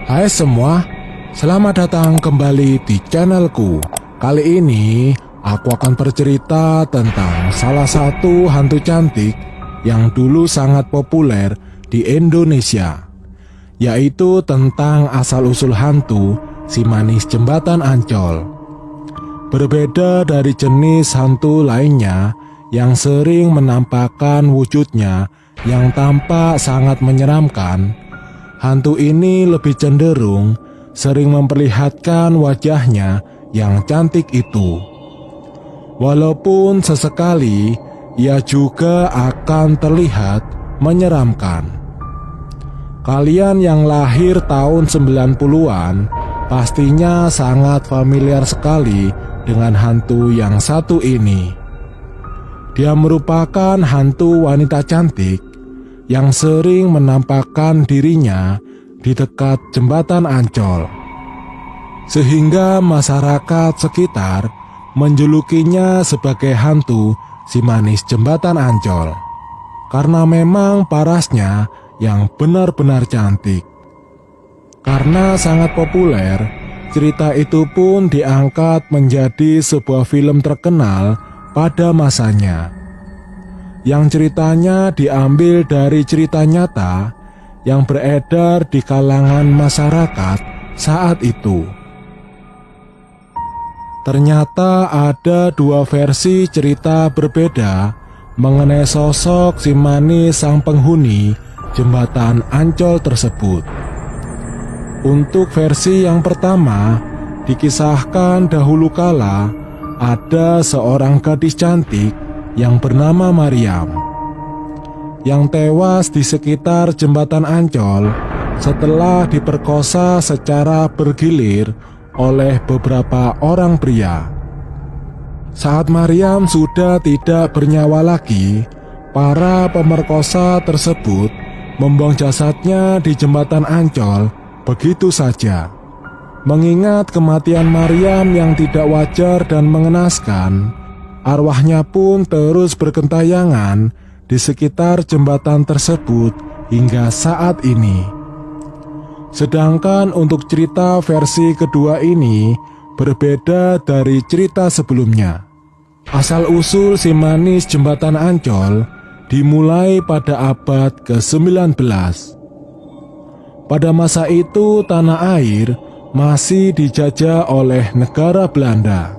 Hai semua, selamat datang kembali di channelku. Kali ini aku akan bercerita tentang salah satu hantu cantik yang dulu sangat populer di Indonesia, yaitu tentang asal-usul hantu si manis jembatan Ancol. Berbeda dari jenis hantu lainnya yang sering menampakkan wujudnya yang tampak sangat menyeramkan, hantu ini lebih cenderung sering memperlihatkan wajahnya yang cantik itu. Walaupun sesekali ia juga akan terlihat menyeramkan. Kalian yang lahir tahun 90-an pastinya sangat familiar sekali dengan hantu yang satu ini. Dia merupakan hantu wanita cantik yang sering menampakkan dirinya di dekat jembatan Ancol, sehingga masyarakat sekitar menjulukinya sebagai hantu si manis jembatan Ancol, karena memang parasnya yang benar-benar cantik. Karena sangat populer, cerita itu pun diangkat menjadi sebuah film terkenal pada masanya, yang ceritanya diambil dari cerita nyata yang beredar di kalangan masyarakat saat itu. Ternyata ada dua versi cerita berbeda mengenai sosok si manis sang penghuni jembatan Ancol tersebut. Untuk versi yang pertama, dikisahkan dahulu kala ada seorang gadis cantik yang bernama Maryam, yang tewas di sekitar jembatan Ancol setelah diperkosa secara bergilir oleh beberapa orang pria. Saat Maryam sudah tidak bernyawa lagi, para pemerkosa tersebut membuang jasadnya di jembatan Ancol begitu saja. Mengingat kematian Maryam yang tidak wajar dan mengenaskan, arwahnya pun terus bergentayangan di sekitar jembatan tersebut hingga saat ini. Sedangkan untuk cerita versi kedua ini berbeda dari cerita sebelumnya. Asal-usul si manis jembatan Ancol dimulai pada abad ke-19. Pada masa itu tanah air masih dijajah oleh negara Belanda,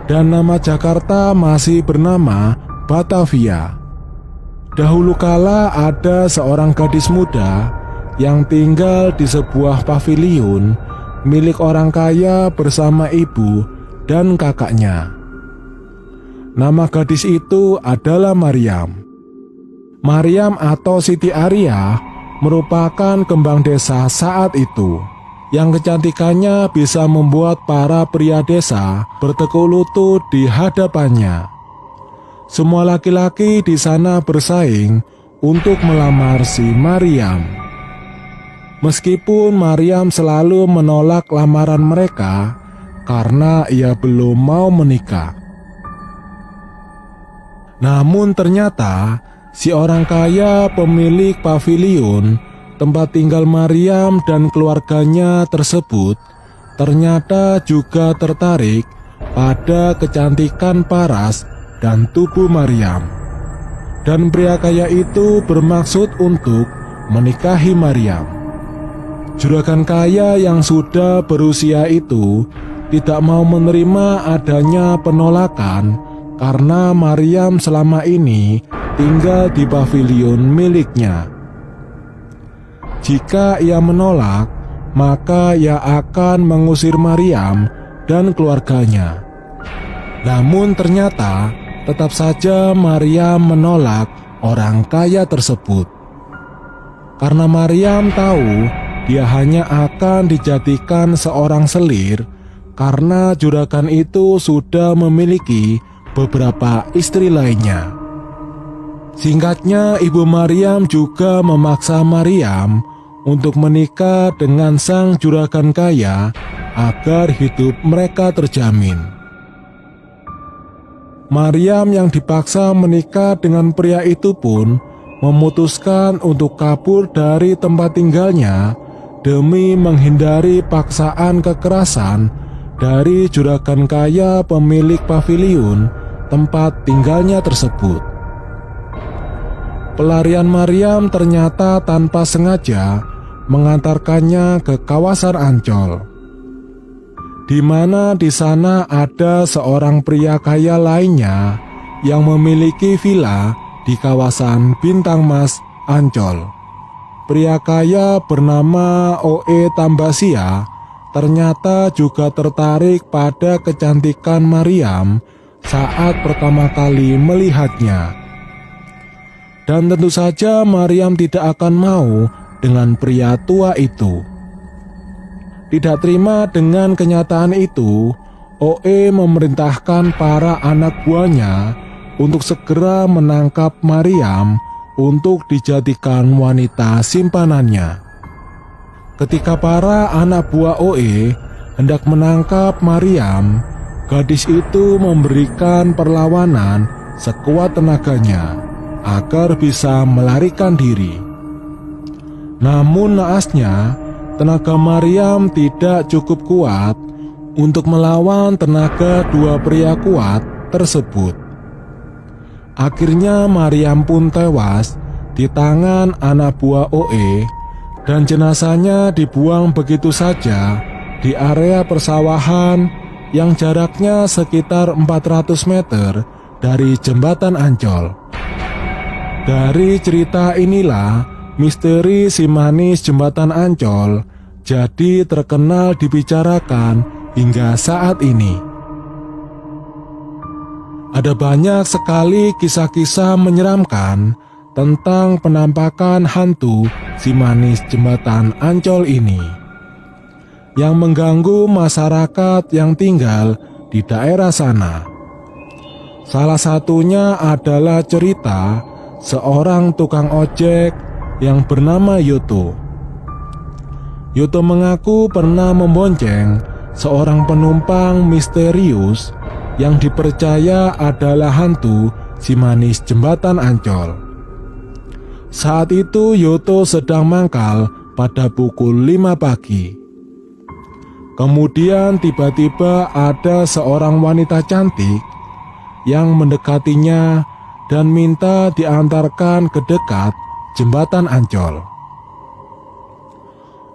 dan nama Jakarta masih bernama Batavia. Dahulu kala ada seorang gadis muda yang tinggal di sebuah paviliun milik orang kaya bersama ibu dan kakaknya. Nama gadis itu adalah Maryam. Maryam atau Siti Arya merupakan kembang desa saat itu, yang kecantikannya bisa membuat para pria desa bertekuk lutut di hadapannya. Semua laki-laki di sana bersaing untuk melamar si Maryam. Meskipun Maryam selalu menolak lamaran mereka karena ia belum mau menikah. Namun ternyata si orang kaya pemilik paviliun tempat tinggal Maryam dan keluarganya tersebut ternyata juga tertarik pada kecantikan paras dan tubuh Maryam. Dan pria kaya itu bermaksud untuk menikahi Maryam. Juragan kaya yang sudah berusia itu tidak mau menerima adanya penolakan karena Maryam selama ini tinggal di paviliun miliknya. Jika ia menolak, maka ia akan mengusir Maryam dan keluarganya. Namun ternyata tetap saja Maryam menolak orang kaya tersebut. Karena Maryam tahu dia hanya akan dijadikan seorang selir karena juragan itu sudah memiliki beberapa istri lainnya. Singkatnya, ibu Maryam juga memaksa Maryam untuk menikah dengan sang juragan kaya agar hidup mereka terjamin. Maryam yang dipaksa menikah dengan pria itu pun memutuskan untuk kabur dari tempat tinggalnya demi menghindari paksaan kekerasan dari juragan kaya pemilik paviliun tempat tinggalnya tersebut. Pelarian Maryam ternyata tanpa sengaja mengantarkannya ke kawasan Ancol, di mana di sana ada seorang pria kaya lainnya yang memiliki villa di kawasan Bintang Mas, Ancol. Pria kaya bernama O.E. Tambasia ternyata juga tertarik pada kecantikan Maryam saat pertama kali melihatnya. Dan tentu saja Maryam tidak akan mau dengan pria tua itu. Tidak terima dengan kenyataan itu, O.E. memerintahkan para anak buahnya untuk segera menangkap Maryam untuk dijadikan wanita simpanannya. Ketika para anak buah O.E. hendak menangkap Maryam, gadis itu memberikan perlawanan sekuat tenaganya agar bisa melarikan diri. Namun naasnya, tenaga Maryam tidak cukup kuat untuk melawan tenaga dua pria kuat tersebut. Akhirnya Maryam pun tewas di tangan anak buah O.E. dan jenazahnya dibuang begitu saja di area persawahan yang jaraknya sekitar 400 meter dari jembatan Ancol. Dari cerita inilah misteri si manis jembatan Ancol jadi terkenal dibicarakan hingga saat ini. Ada banyak sekali kisah-kisah menyeramkan tentang penampakan hantu si manis jembatan Ancol ini, yang mengganggu masyarakat yang tinggal di daerah sana. Salah satunya adalah cerita seorang tukang ojek yang bernama Yoto. Yoto mengaku pernah membonceng seorang penumpang misterius yang dipercaya adalah hantu si manis jembatan Ancol. Saat itu Yoto sedang mangkal pada pukul 5 pagi. Kemudian tiba-tiba ada seorang wanita cantik yang mendekatinya dan minta diantarkan ke dekat jembatan Ancol.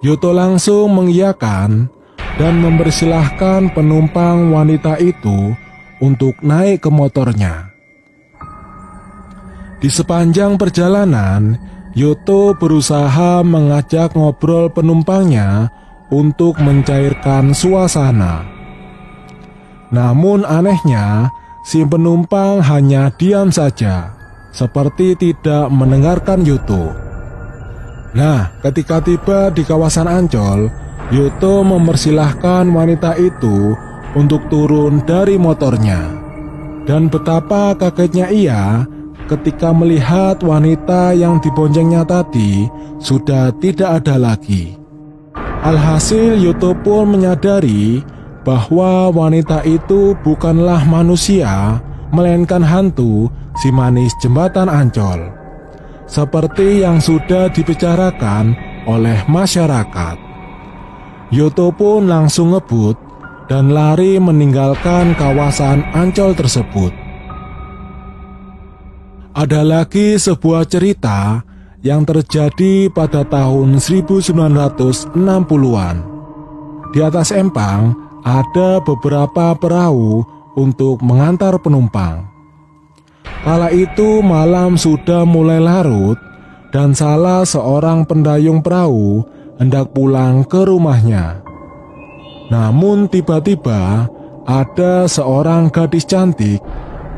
Yoto langsung mengiyakan dan mempersilahkan penumpang wanita itu untuk naik ke motornya. Di sepanjang perjalanan, Yoto berusaha mengajak ngobrol penumpangnya untuk mencairkan suasana. Namun anehnya, si penumpang hanya diam saja, seperti tidak mendengarkan Yoto. Nah, ketika tiba di kawasan Ancol, Yoto mempersilahkan wanita itu untuk turun dari motornya. Dan betapa kagetnya ia ketika melihat wanita yang diboncengnya tadi sudah tidak ada lagi. Alhasil Yoto pun menyadari bahwa wanita itu bukanlah manusia, melainkan hantu si manis jembatan Ancol, seperti yang sudah dibicarakan oleh masyarakat. Yoto pun langsung ngebut dan lari meninggalkan kawasan Ancol tersebut. Ada lagi sebuah cerita yang terjadi pada tahun 1960-an. Di atas empang ada beberapa perahu untuk mengantar penumpang. Kala itu malam sudah mulai larut dan salah seorang pendayung perahu hendak pulang ke rumahnya. Namun tiba-tiba ada seorang gadis cantik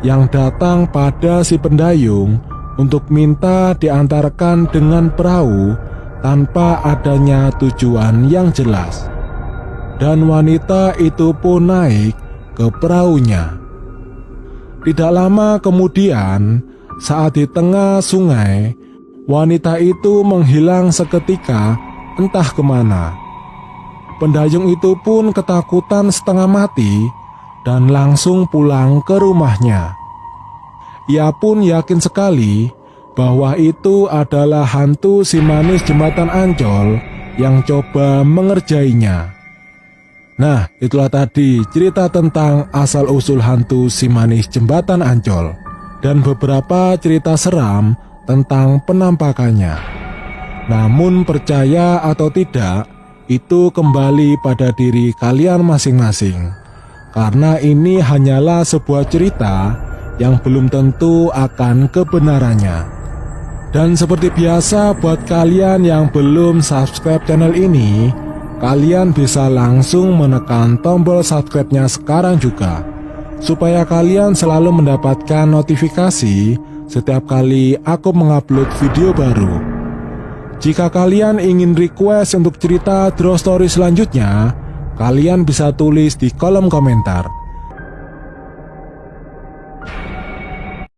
yang datang pada si pendayung untuk minta diantarkan dengan perahu tanpa adanya tujuan yang jelas. Dan wanita itu pun naik ke perahunya. Tidak lama kemudian, saat di tengah sungai, wanita itu menghilang seketika entah kemana. Pendayung itu pun ketakutan setengah mati dan langsung pulang ke rumahnya. Ia pun yakin sekali bahwa itu adalah hantu si manis jembatan Ancol yang coba mengerjainya. Nah, itulah tadi cerita tentang asal-usul hantu si manis jembatan Ancol dan beberapa cerita seram tentang penampakannya. Namun percaya atau tidak, itu kembali pada diri kalian masing-masing. Karena ini hanyalah sebuah cerita yang belum tentu akan kebenarannya. Dan seperti biasa, buat kalian yang belum subscribe channel ini, kalian bisa langsung menekan tombol subscribe-nya sekarang juga, supaya kalian selalu mendapatkan notifikasi setiap kali aku mengupload video baru. Jika kalian ingin request untuk cerita Draw Story selanjutnya, kalian bisa tulis di kolom komentar.